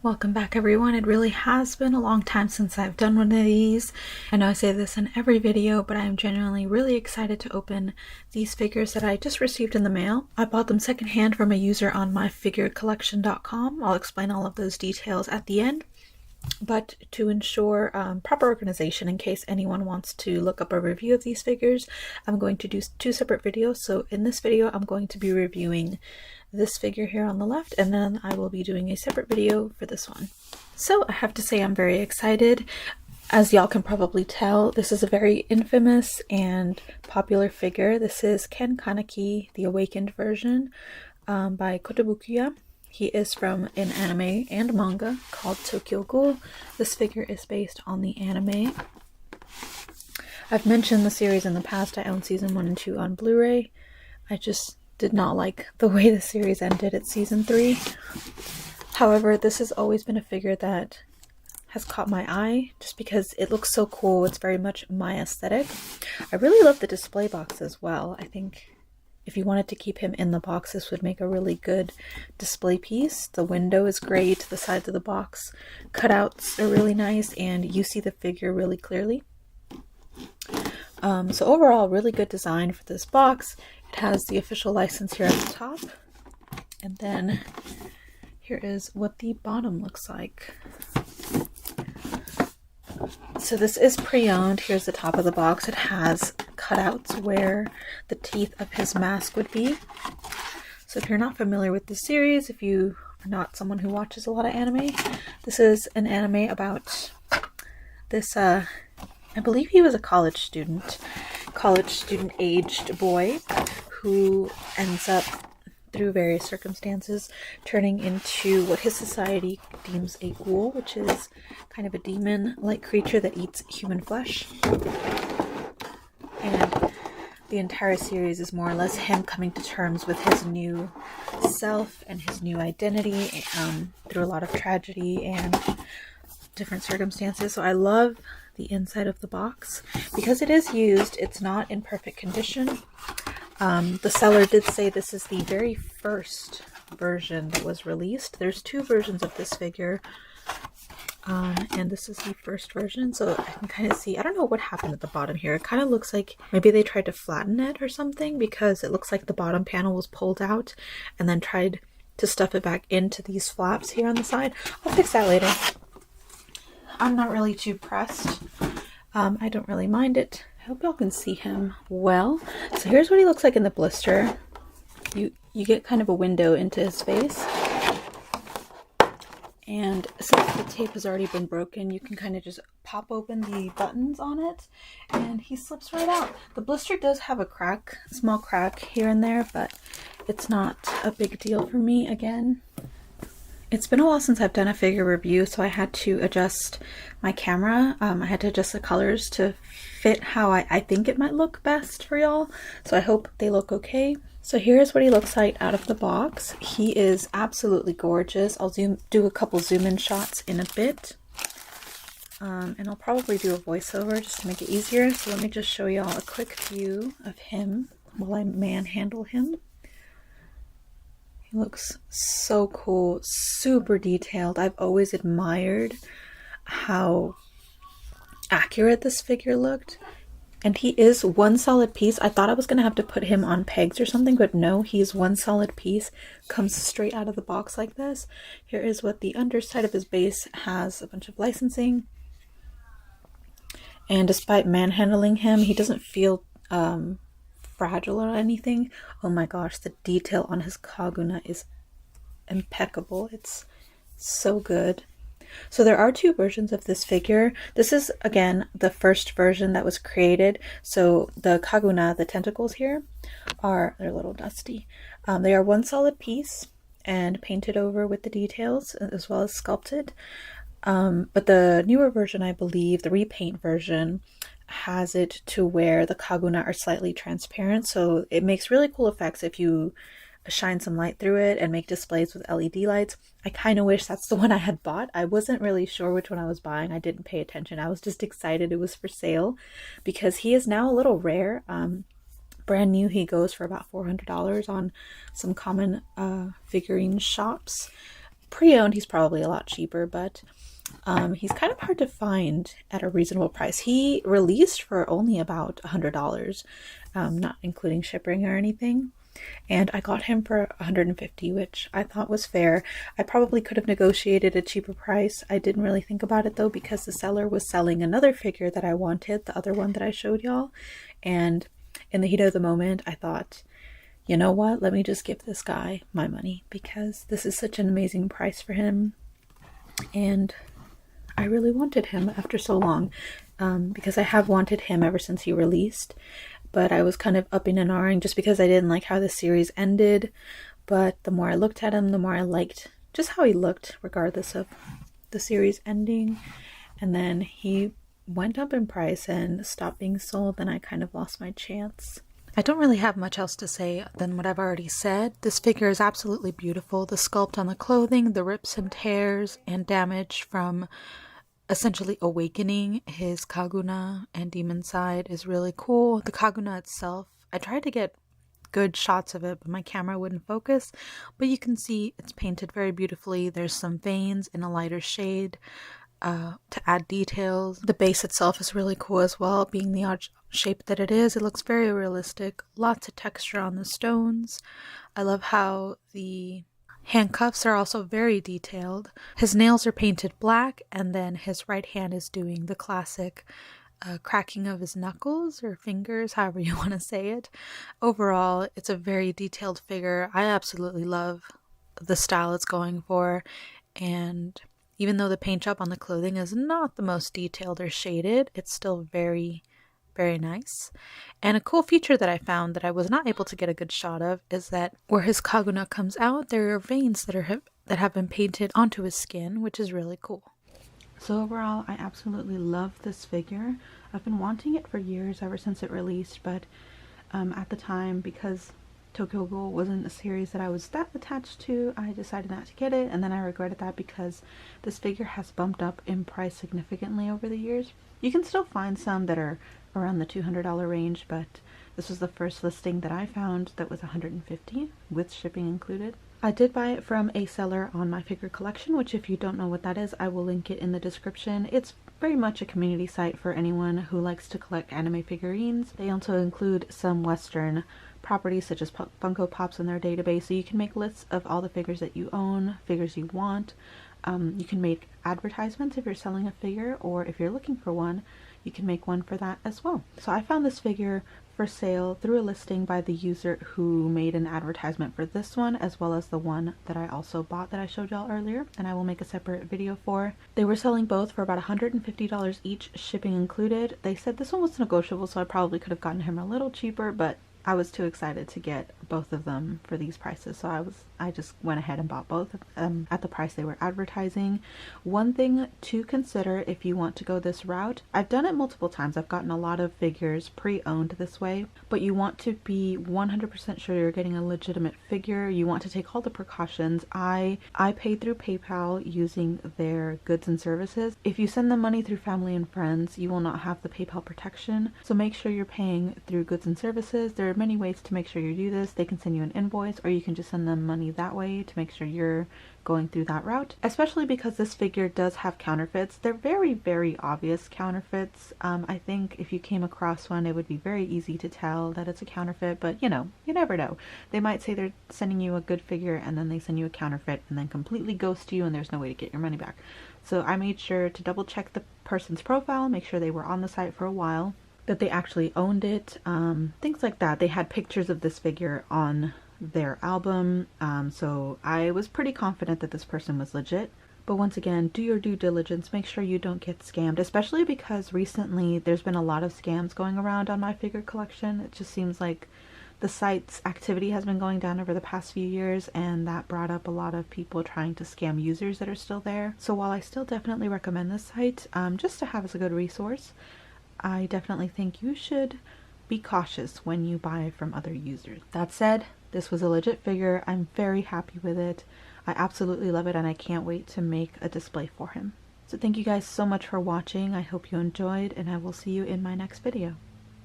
Welcome back everyone. It really has been a long time since I've done one of these. I know I say this in every video, but I am genuinely really excited to open these figures that I just received in the mail. I bought them secondhand from a user on myfigurecollection.com. I'll explain all of those details at the end. But to ensure proper organization in case anyone wants to look up a review of these figures, I'm going to do two separate videos. So in this video, I'm going to be reviewing this figure here on the left, and then I will be doing a separate video for this one. So I have to say I'm very excited. As y'all can probably tell, this is a very infamous and popular figure. This is Ken Kaneki, the Awakened version by Kotobukiya. He is from an anime and manga called Tokyo Ghoul. This figure is based on the anime. I've mentioned the series in the past. I own season 1 and 2 on Blu-ray. I just did not like the way the series ended at season 3. However, this has always been a figure that has caught my eye just because it looks so cool. It's very much my aesthetic. I really love the display box as well. I think if you wanted to keep him in the box, this would make a really good display piece. The window is great, the sides of the box cutouts are really nice, and you see the figure really clearly. So overall, really good design for this box. It has the official license here at the top, and then here is what the bottom looks like. So this is pre-owned. Here's the top of the box. It has cutouts where the teeth of his mask would be. So if you're not familiar with this series, if you are not someone who watches a lot of anime, this is an anime about this, I believe he was a college student aged boy who ends up, through various circumstances, turning into what his society deems a ghoul, which is kind of a demon-like creature that eats human flesh. And the entire series is more or less him coming to terms with his new self and his new identity through a lot of tragedy and different circumstances. So I love the inside of the box. Because it is used, it's not in perfect condition. The seller did say this is the very first version that was released. There's two versions of this figure, and this is the first version, so I can kind of see, I don't know what happened at the bottom here. It kind of looks like maybe they tried to flatten it or something, because it looks like the bottom panel was pulled out and then tried to stuff it back into these flaps here on the side. I'll fix that later. I'm not really too pressed. I don't really mind it. I hope y'all can see him well. So here's what he looks like in the blister. You get kind of a window into his face. And since the tape has already been broken, you can kind of just pop open the buttons on it and he slips right out. The blister does have a crack, a small crack here and there, but it's not a big deal for me again. It's been a while since I've done a figure review, so I had to adjust my camera. I had to adjust the colors to fit how I think it might look best for y'all. So I hope they look okay. So here's what he looks like out of the box. He is absolutely gorgeous. I'll do a couple zoom in shots in a bit. And I'll probably do a voiceover just to make it easier. So let me just show y'all a quick view of him while I manhandle him. He looks so cool, super detailed. I've always admired how accurate this figure looked. And he is one solid piece. I thought I was going to have to put him on pegs or something, but no, he's one solid piece. Comes straight out of the box like this. Here is what the underside of his base has, a bunch of licensing. And despite manhandling him, he doesn't feel fragile or anything. Oh my gosh, the detail on his Kaguna is impeccable. It's so good. So there are two versions of this figure. This is, again, the first version that was created. So the Kaguna, the tentacles here, they're a little dusty. They are one solid piece and painted over with the details as well as sculpted. But the newer version, I believe, the repaint version, has it to where the Kaguna are slightly transparent, so it makes really cool effects if you shine some light through it and make displays with LED lights. I kind of wish that's the one I had bought. I wasn't really sure which one I was buying. I didn't pay attention. I was just excited it was for sale because he is now a little rare. Brand new, he goes for about $400 on some common figurine shops. Pre-owned, he's probably a lot cheaper, but he's kind of hard to find at a reasonable price. He released for only about $100, not including shipping or anything. And I got him for $150, which I thought was fair. I probably could have negotiated a cheaper price. I didn't really think about it though, because the seller was selling another figure that I wanted, the other one that I showed y'all. And in the heat of the moment, I thought, you know what, let me just give this guy my money, because this is such an amazing price for him. And I really wanted him after so long, because I have wanted him ever since he released. But I was kind of upping and ahhing just because I didn't like how the series ended. But the more I looked at him, the more I liked just how he looked, regardless of the series ending. And then he went up in price and stopped being sold, and I kind of lost my chance. I don't really have much else to say than what I've already said. This figure is absolutely beautiful. The sculpt on the clothing, the rips and tears and damage from essentially awakening his Kaguna and demon side is really cool. The Kaguna itself, I tried to get good shots of it, but my camera wouldn't focus. But you can see it's painted very beautifully. There's some veins in a lighter shade to add details. The base itself is really cool as well, being the odd shape that it is. It looks very realistic. Lots of texture on the stones. I love how the handcuffs are also very detailed. His nails are painted black, and then his right hand is doing the classic cracking of his knuckles or fingers, however you want to say it. Overall, it's a very detailed figure. I absolutely love the style it's going for, and even though the paint job on the clothing is not the most detailed or shaded, it's still very, very nice. And a cool feature that I found that I was not able to get a good shot of is that where his Kaguna comes out, there are veins that have been painted onto his skin, which is really cool. So overall, I absolutely love this figure. I've been wanting it for years, ever since it released, but at the time, because Tokyo Ghoul wasn't a series that I was that attached to, I decided not to get it, and then I regretted that because this figure has bumped up in price significantly over the years. You can still find some that are around the $200 range, but this was the first listing that I found that was $150 with shipping included. I did buy it from a seller on My Figure Collection, which if you don't know what that is, I will link it in the description. It's very much a community site for anyone who likes to collect anime figurines. They also include some Western properties such as Funko Pops in their database, so you can make lists of all the figures that you own, figures you want. You can make advertisements if you're selling a figure, or if you're looking for one, you can make one for that as well. So I found this figure for sale through a listing by the user who made an advertisement for this one, as well as the one that I also bought that I showed y'all earlier, and I will make a separate video for. They were selling both for about $150 each, shipping included. They said this one was negotiable, so I probably could have gotten him a little cheaper, but I was too excited to get both of them for these prices, so I just went ahead and bought both at the price they were advertising. One thing to consider if you want to go this route, I've done it multiple times. I've gotten a lot of figures pre-owned this way, but you want to be 100% sure you're getting a legitimate figure. You want to take all the precautions. I paid through PayPal using their goods and services. If you send them money through family and friends, you will not have the PayPal protection, so make sure you're paying through goods and services. There are many ways to make sure you do this. They can send you an invoice, or you can just send them money that way to make sure you're going through that route, especially because this figure does have counterfeits. They're very, very obvious counterfeits. I think if you came across one, it would be very easy to tell that it's a counterfeit, but you know, you never know. They might say they're sending you a good figure and then they send you a counterfeit and then completely ghost you and there's no way to get your money back. So I made sure to double check the person's profile, make sure they were on the site for a while, that they actually owned it, things like that. They had pictures of this figure on their album, so I was pretty confident that this person was legit. But once again, do your due diligence, make sure you don't get scammed, especially because recently there's been a lot of scams going around on My Figure Collection. It just seems like the site's activity has been going down over the past few years, and that brought up a lot of people trying to scam users that are still there. So while I still definitely recommend this site, just to have as a good resource, I definitely think you should be cautious when you buy from other users. That said, this was a legit figure. I'm very happy with it. I absolutely love it, and I can't wait to make a display for him. So thank you guys so much for watching. I hope you enjoyed, and I will see you in my next video.